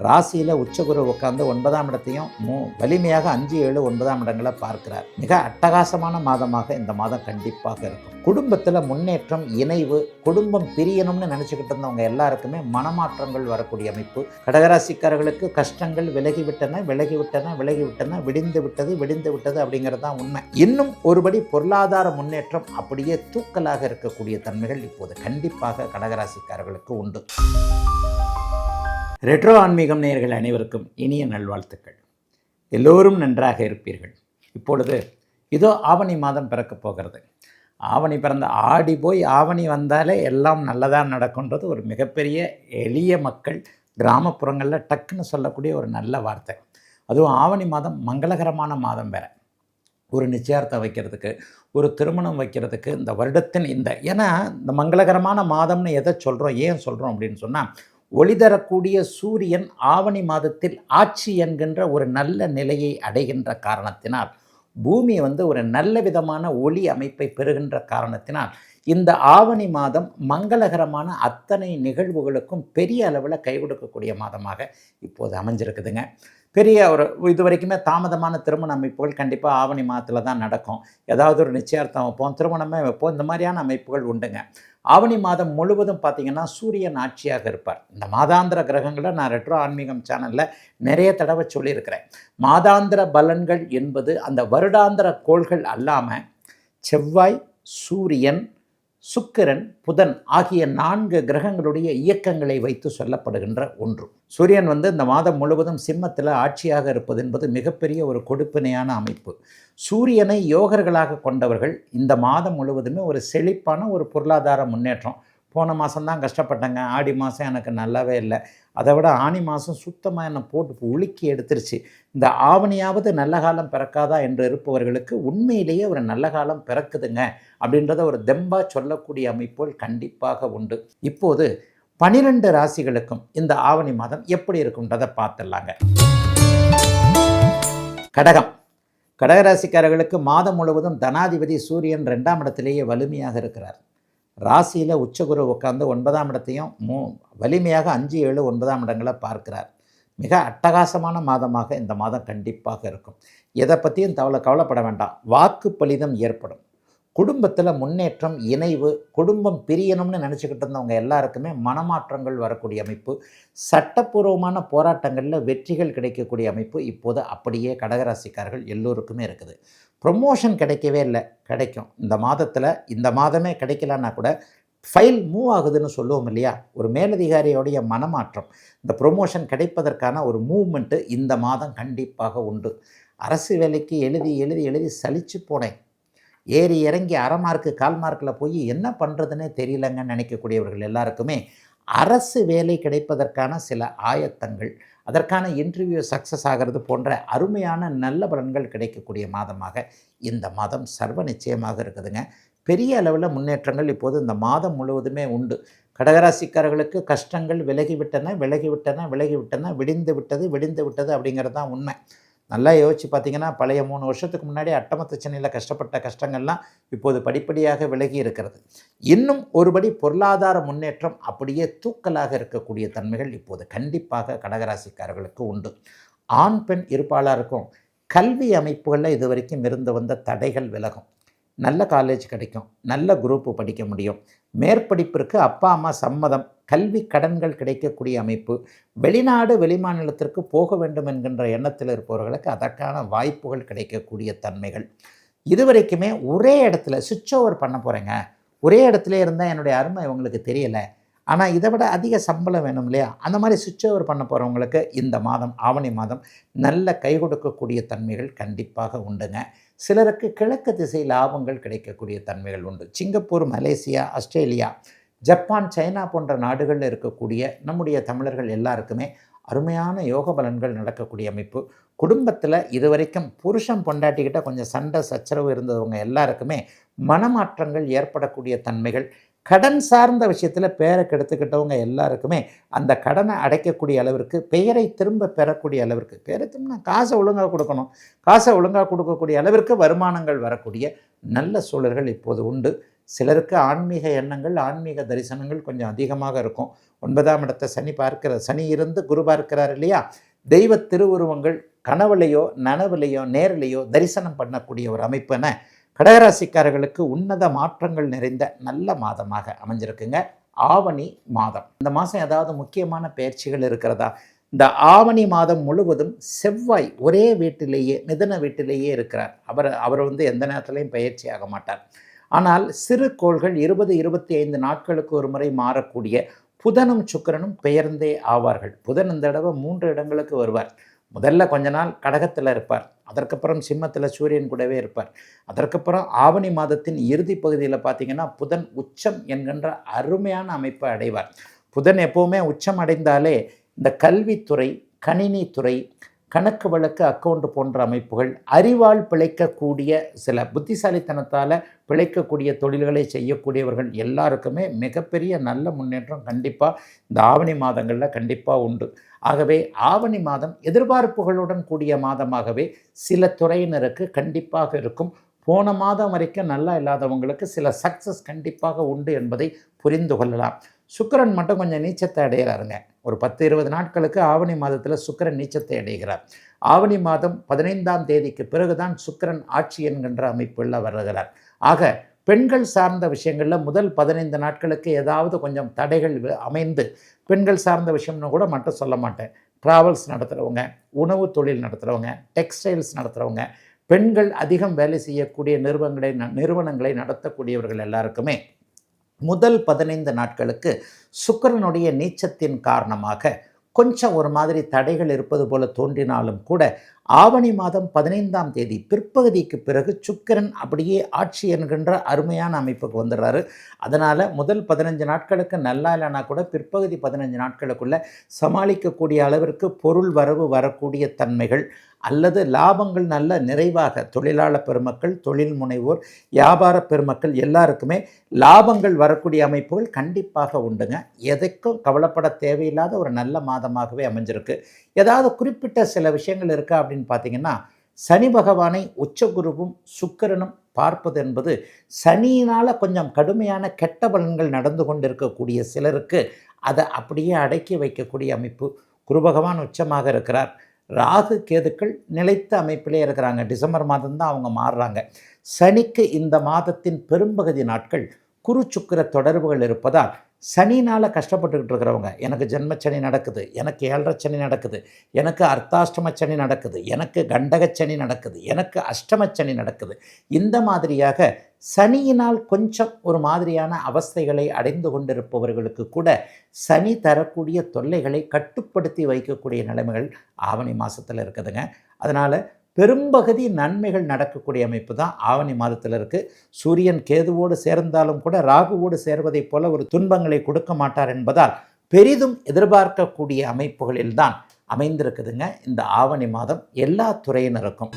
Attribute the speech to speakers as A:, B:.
A: ராசியில் உச்சகுரு உட்கார்ந்து 9ஆம் இடத்தையும் வலிமையாக 5, 7, 9ஆம் இடங்களை பார்க்கிறார். மிக அட்டகாசமான மாதமாக இந்த மாதம் கண்டிப்பாக இருக்கும். குடும்பத்தில் முன்னேற்றம், இணைவு, குடும்பம் பிரியணும்னு நினச்சிக்கிட்டு இருந்தவங்க எல்லாருக்குமே மனமாற்றங்கள் வரக்கூடிய அமைப்பு. கடகராசிக்காரர்களுக்கு கஷ்டங்கள் விலகிவிட்டன, விடிந்து விட்டது அப்படிங்கிறது தான் உண்மை. இன்னும் ஒருபடி பொருளாதார முன்னேற்றம் அப்படியே தூக்கலாக இருக்கக்கூடிய தன்மைகள் இப்போது கண்டிப்பாக கடகராசிக்காரர்களுக்கு உண்டு. ரெட்ரோ ஆன்மீகம் நேயர்கள் அனைவருக்கும் இனிய நல்வாழ்த்துக்கள். எல்லோரும் நன்றாக இருப்பீர்கள். இப்பொழுது இதோ ஆவணி மாதம் பிறக்கப் போகிறது. ஆவணி பிறந்த ஆடி போய் ஆவணி வந்தாலே எல்லாம் நல்லதாக நடக்குன்றது ஒரு மிகப்பெரிய எளிய மக்கள் கிராமப்புறங்களில் டக்குன்னு சொல்லக்கூடிய ஒரு நல்ல வார்த்தை. அதுவும் ஆவணி மாதம் மங்களகரமான மாதம் வேறு. ஒரு நிச்சயார்த்தம் வைக்கிறதுக்கு, ஒரு திருமணம் வைக்கிறதுக்கு, இந்த வருடத்தின் ஏன்னா இந்த மங்களகரமான மாதம்னு எதை சொல்கிறோம், ஏன் சொல்கிறோம் அப்படின்னு சொன்னால், ஒளி தரக்கூடிய சூரியன் ஆவணி மாதத்தில் ஆட்சி என்கின்ற ஒரு நல்ல நிலையை அடைகின்ற காரணத்தினால், பூமி ஒரு நல்ல விதமான ஒளி அமைப்பை பெறுகின்ற காரணத்தினால், இந்த ஆவணி மாதம் மங்களகரமான அத்தனை நிகழ்வுகளுக்கும் பெரிய அளவில் கை கொடுக்கக்கூடிய மாதமாக இப்போது அமைஞ்சிருக்குதுங்க. பெரிய இது வரைக்குமே தாமதமான திருமண அமைப்புகள் கண்டிப்பாக ஆவணி மாதத்தில் தான் நடக்கும். ஏதாவது ஒரு நிச்சயார்த்தம் வைப்போம், திருமணமே வைப்போம், இந்த மாதிரியான அமைப்புகள் உண்டுங்க. ஆவணி மாதம் முழுவதும் பார்த்திங்கன்னா சூரியன் ஆட்சியாக இருப்பார். இந்த மாதாந்திர கிரகங்களை நான் ரெட்ரோ ஆன்மீகம் சேனலில் நிறைய தடவை சொல்லியிருக்கிறேன். மாதாந்திர பலன்கள் என்பது அந்த வருடாந்திர கோள்கள் அல்லாமல் செவ்வாய், சூரியன், சுக்கிரன், புதன் ஆகிய 4 கிரகங்களுடைய இயக்கங்களை வைத்து சொல்லப்படுகின்ற ஒன்று. சூரியன் இந்த மாதம் முழுவதும் சிம்மத்தில் ஆட்சியாக இருப்பது என்பது மிகப்பெரிய ஒரு கொடுப்பினையான அமைப்பு. சூரியனை யோகர்களாக கொண்டவர்கள் இந்த மாதம் முழுவதுமே ஒரு செழிப்பான ஒரு பொருளாதார முன்னேற்றம். போன மாதம்தான் கஷ்டப்பட்டேங்க, ஆடி மாதம் எனக்கு நல்லாவே இல்லை, அதை விட ஆனி மாதம் சுத்தமாக என்னை போட்டு உலுக்கி எடுத்துருச்சு, இந்த ஆவணியாவது நல்ல காலம் பிறக்காதா என்று இருப்பவர்களுக்கு உண்மையிலேயே ஒரு நல்ல காலம் பிறக்குதுங்க அப்படின்றத ஒரு தெம்பாக சொல்லக்கூடிய அமைப்புகள் கண்டிப்பாக உண்டு. இப்போது 12 ராசிகளுக்கும் இந்த ஆவணி மாதம் எப்படி இருக்குன்றதை பார்த்துடலாங்க. கடகம். கடகராசிக்காரர்களுக்கு மாதம் முழுவதும் தனாதிபதி சூரியன் 2ஆம் இடத்திலேயே வலிமையாக இருக்கிறார். ராசியில் உச்சகுரு உட்கார்ந்து 9ஆம் இடத்தையும் வலிமையாக 5, 7, 9ஆம் இடங்களை பார்க்கிறார். மிக அட்டகாசமான மாதமாக இந்த மாதம் கண்டிப்பாக இருக்கும். எதை பற்றியும் கவலைப்பட வேண்டாம். வாக்கு பலிதம் ஏற்படும். குடும்பத்தில் முன்னேற்றம், இணைவு, குடும்பம் பிரியணும்னு நினச்சிக்கிட்டு இருந்தவங்க எல்லாருக்குமே மனமாற்றங்கள் வரக்கூடிய அமைப்பு. சட்டப்பூர்வமான போராட்டங்களில் வெற்றிகள் கிடைக்கக்கூடிய அமைப்பு இப்போது அப்படியே கடகராசிக்காரர்கள் எல்லோருக்குமே இருக்குது. ப்ரொமோஷன் கிடைக்கவே இல்லை, கிடைக்கும். இந்த மாதமே கிடைக்கலன்னா கூட ஃபைல் மூவ் ஆகுதுன்னு சொல்லுவோம் இல்லையா, ஒரு மேலதிகாரியோடைய மனமாற்றம், இந்த ப்ரொமோஷன் கிடைப்பதற்கான ஒரு மூவ்மெண்ட்டு இந்த மாதம் கண்டிப்பாக உண்டு. அரசு வேலைக்கு எழுதி சலிச்சு போனேன், ஏறி இறங்கி அரை மார்க்கு 1/4 மார்க்கில் போய் என்ன பண்ணுறதுன்னே தெரியலங்கன்னு நினைக்கக்கூடியவர்கள் எல்லாருக்குமே அரசு வேலை கிடைப்பதற்கான சில ஆயத்தங்கள், அதற்கான இன்டர்வியூ சக்ஸஸ் ஆகிறது போன்ற அருமையான நல்ல பலன்கள் கிடைக்கக்கூடிய மாதமாக இந்த மாதம் சர்வ நிச்சயமாக இருக்குதுங்க. பெரிய அளவில் முன்னேற்றங்கள் இப்போது இந்த மாதம் முழுவதுமே உண்டு. கடகராசிக்காரர்களுக்கு கஷ்டங்கள் விலகிவிட்டன, விடிந்து விட்டது அப்படிங்கிறது தான் உண்மை. நல்லா யோசித்து பார்த்திங்கன்னா, பழைய 3 வருஷத்துக்கு முன்னாடி அட்டமத்த சென்னையில் கஷ்டப்பட்ட கஷ்டங்கள்லாம் இப்போது படிப்படியாக விலகி இருக்கிறது. இன்னும் ஒருபடி பொருளாதார முன்னேற்றம் அப்படியே தூக்கலாக இருக்கக்கூடிய தன்மைகள் இப்போது கண்டிப்பாக கடகராசிக்காரர்களுக்கு உண்டு. ஆண் பெண் இருப்பாளருக்கும் கல்வி அமைப்புகளில் இதுவரைக்கும் இருந்து வந்த தடைகள் விலகும். நல்ல காலேஜ் கிடைக்கும், நல்ல குரூப்பு படிக்க முடியும், மேற்படிப்பிற்கு அப்பா அம்மா சம்மதம், கல்வி கடன்கள் கிடைக்கக்கூடிய அமைப்பு, வெளிநாடு வெளிமாநிலத்திற்கு போக வேண்டும் என்கின்ற எண்ணத்தில் இருப்பவர்களுக்கு அதற்கான வாய்ப்புகள் கிடைக்கக்கூடிய தன்மைகள். இதுவரைக்குமே ஒரே இடத்துல சுவிட்ச் ஓவர் பண்ண போகிறேங்க, ஒரே இடத்துல இருந்தால் என்னுடைய அருமை இவங்களுக்கு தெரியலை, ஆனால் இதை விட அதிக சம்பளம் வேணும் இல்லையா, அந்த மாதிரி சுவிட்ச் ஓவர் பண்ண போகிறவங்களுக்கு இந்த மாதம் ஆவணி மாதம் நல்ல கை கொடுக்கக்கூடிய தன்மைகள் கண்டிப்பாக உண்டுங்க. சிலருக்கு கிழக்கு திசை லாபங்கள் கிடைக்கக்கூடிய தன்மைகள் உண்டு. Singapore, Malaysia, Australia, Japan, China போன்ற நாடுகளில் இருக்கக்கூடிய நம்முடைய தமிழர்கள் எல்லாருக்குமே அருமையான யோக பலன்கள் நடக்கக்கூடிய அமைப்பு. குடும்பத்தில் இதுவரைக்கும் புருஷன் பொண்டாட்டிக்கிட்ட கொஞ்சம் சண்டை சச்சரவு இருந்தவங்க எல்லாருக்குமே மனமாற்றங்கள் ஏற்படக்கூடிய தன்மைகள். கடன் சார்ந்த விஷயத்தில் பெயரை கெடுத்துக்கிட்டவங்க எல்லாருக்குமே அந்த கடனை அடைக்கக்கூடிய அளவிற்கு, பெயரை திரும்ப பெறக்கூடிய அளவிற்கு, பெயரை திரும்ப காசை ஒழுங்காக கொடுக்கணும், காசை ஒழுங்காக கொடுக்கக்கூடிய அளவிற்கு வருமானங்கள் வரக்கூடிய நல்ல சூழல்கள் இப்போது உண்டு. சிலருக்கு ஆன்மீக எண்ணங்கள், ஆன்மீக தரிசனங்கள் கொஞ்சம் அதிகமாக இருக்கும். 9ஆம் இடத்தை சனி இருந்து குரு பார்க்கிறார் இல்லையா? தெய்வ திருவுருவங்கள் கனவுலையோ நனவுலையோ நேரிலையோ தரிசனம் பண்ணக்கூடிய ஒரு அமைப்புன கடகராசிக்காரர்களுக்கு உன்னத மாற்றங்கள் நிறைந்த நல்ல மாதமாக அமைஞ்சிருக்குங்க ஆவணி மாதம். இந்த மாதம் ஏதாவது முக்கியமான பயிற்சிகள் இருக்கிறதா? இந்த ஆவணி மாதம் முழுவதும் செவ்வாய் ஒரே வீட்டிலேயே மிதுன வீட்டிலேயே இருக்கிறார். அவர் எந்த நேரத்திலையும் பயிற்சி ஆக மாட்டார். ஆனால் சிறு கோள்கள் 20-25 நாட்களுக்கு ஒரு முறை மாறக்கூடிய புதனும் சுக்கிரனும் பெயர்ந்தே ஆவார்கள். புதன் இந்த தடவை 3 இடங்களுக்கு வருவார். முதல்ல கொஞ்ச நாள் கடகத்தில் இருப்பார், அதற்கப்புறம் சிம்மத்தில் சூரியன் கூடவே இருப்பார். அதற்கப்புறம் ஆவணி மாதத்தின் இறுதி பகுதியில் பார்த்திங்கன்னா புதன் உச்சம் என்கின்ற அருமையான அமைப்பை அடைவார். புதன் எப்போவுமே உச்சம் அடைந்தாலே இந்த கல்வித்துறை, கணினித்துறை, கணக்கு வழக்கு, அக்கௌண்ட் போன்ற அமைப்புகள், அறிவால் பிழைக்கக்கூடிய சில புத்திசாலித்தனத்தால் பிழைக்கக்கூடிய தொழில்களை செய்யக்கூடியவர்கள் எல்லாருக்குமே மிகப்பெரிய நல்ல முன்னேற்றம் கண்டிப்பாக இந்த ஆவணி மாதங்களில் கண்டிப்பாக உண்டு. ஆகவே ஆவணி மாதம் எதிர்பார்ப்புகளுடன் கூடிய மாதமாகவே சில துறையினருக்கு கண்டிப்பாக இருக்கும். போன மாதம் வரைக்கும் நல்லா இல்லாதவங்களுக்கு சில சக்ஸஸ் கண்டிப்பாக உண்டு என்பதை புரிந்து கொள்ளலாம். சுக்கிரன் மட்டும் கொஞ்சம் நீச்சத்தை அடைகிறாருங்க. ஒரு 10-20 நாட்களுக்கு ஆவணி மாதத்தில் சுக்கிரன் நீச்சத்தை அடைகிறார். ஆவணி மாதம் 15ஆம் தேதிக்கு பிறகுதான் சுக்கிரன் ஆட்சி என்கின்ற அமைப்புள்ள வருகிறார். ஆக பெண்கள் சார்ந்த விஷயங்களில் முதல் 15 நாட்களுக்கு ஏதாவது கொஞ்சம் தடைகள் அமைந்து, பெண்கள் சார்ந்த விஷயம்னு கூட மட்டும் சொல்ல மாட்டேன், ட்ராவல்ஸ் நடத்துகிறவங்க, உணவு தொழில் நடத்துகிறவங்க, டெக்ஸ்டைல்ஸ் நடத்துகிறவங்க, பெண்கள் அதிகம் வேலை செய்யக்கூடிய நிறுவனங்களை நடத்தக்கூடியவர்கள் எல்லாருக்குமே முதல் 15 நாட்களுக்கு சுக்கிரனுடைய நீச்சத்தின் காரணமாக கொஞ்சம் ஒரு மாதிரி தடைகள் இருப்பது போல தோன்றினாலும் கூட ஆவணி மாதம் 15ஆம் தேதி பிற்பகுதிக்கு பிறகு சுக்கிரன் அப்படியே ஆட்சி என்கின்ற அருமையான அமைப்புக்கு வந்துடுறாரு. அதனால் முதல் 15 நாட்களுக்கு நல்லா இல்லைனா கூட பிற்பகுதி 15 நாட்களுக்குள்ள சமாளிக்கக்கூடிய அளவிற்கு பொருள் வரவு வரக்கூடிய தன்மைகள் அல்லது லாபங்கள் நல்ல நிறைவாக தொழிலாளர் பெருமக்கள், தொழில் முனைவோர், வியாபார பெருமக்கள் எல்லாருக்குமே லாபங்கள் வரக்கூடிய அமைப்புகள் கண்டிப்பாக உண்டுங்க. எதைக்கும் கவலைப்பட தேவையில்லாத ஒரு நல்ல மாதமாகவே அமைஞ்சிருக்கு. ஏதாவது குறிப்பிட்ட சில விஷயங்கள் இருக்கா அப்படின்னு பார்த்தீங்கன்னா, சனி பகவானை உச்சகுருவும் சுக்கிரனும் பார்ப்பது என்பது சனியினால் கொஞ்சம் கடுமையான கெட்ட பலன்கள் நடந்து கொண்டிருக்கக்கூடிய சிலருக்கு அதை அப்படியே அடக்கி வைக்கக்கூடிய அமைப்பு. குரு பகவான் உச்சமாக இருக்கிறார். ராகு கேதுக்கள் நிலைத்த அமைப்பிலே இருக்கிறாங்க. டிசம்பர் மாதம்தான் அவங்க மாறுறாங்க. சனிக்கு இந்த மாதத்தின் பெரும்பகுதி நாட்கள் குரு சுக்கிர தொடர்புகள் இருப்பதால் சனினால் கஷ்டப்பட்டுக்கிட்டு இருக்கிறவங்க, எனக்கு ஜென்மச்சனி நடக்குது, எனக்கு 7.5 சனி நடக்குது, எனக்கு அர்த்தாஷ்டம சனி நடக்குது, எனக்கு கண்டகச்சனி நடக்குது, எனக்கு அஷ்டமச்சனி நடக்குது, இந்த மாதிரியாக சனியினால் கொஞ்சம் ஒரு மாதிரியான அவஸ்தைகளை அடைந்து கொண்டிருப்பவர்களுக்கு கூட சனி தரக்கூடிய தொல்லைகளை கட்டுப்படுத்தி வைக்கக்கூடிய நிலைமைகள் ஆவணி மாதத்தில் இருக்குதுங்க. அதனால் பெரும்பகுதி நன்மைகள் நடக்கக்கூடிய அமைப்பு தான் ஆவணி மாதத்தில் இருக்குது. சூரியன் கேதுவோடு சேர்ந்தாலும் கூட ராகுவோடு சேர்வதைப் போல ஒரு துன்பங்களை கொடுக்க மாட்டார் என்பதால் பெரிதும் எதிர்பார்க்கக்கூடிய அமைப்புகளில்தான் அமைந்திருக்குதுங்க இந்த ஆவணி மாதம் எல்லா துறையினருக்கும்.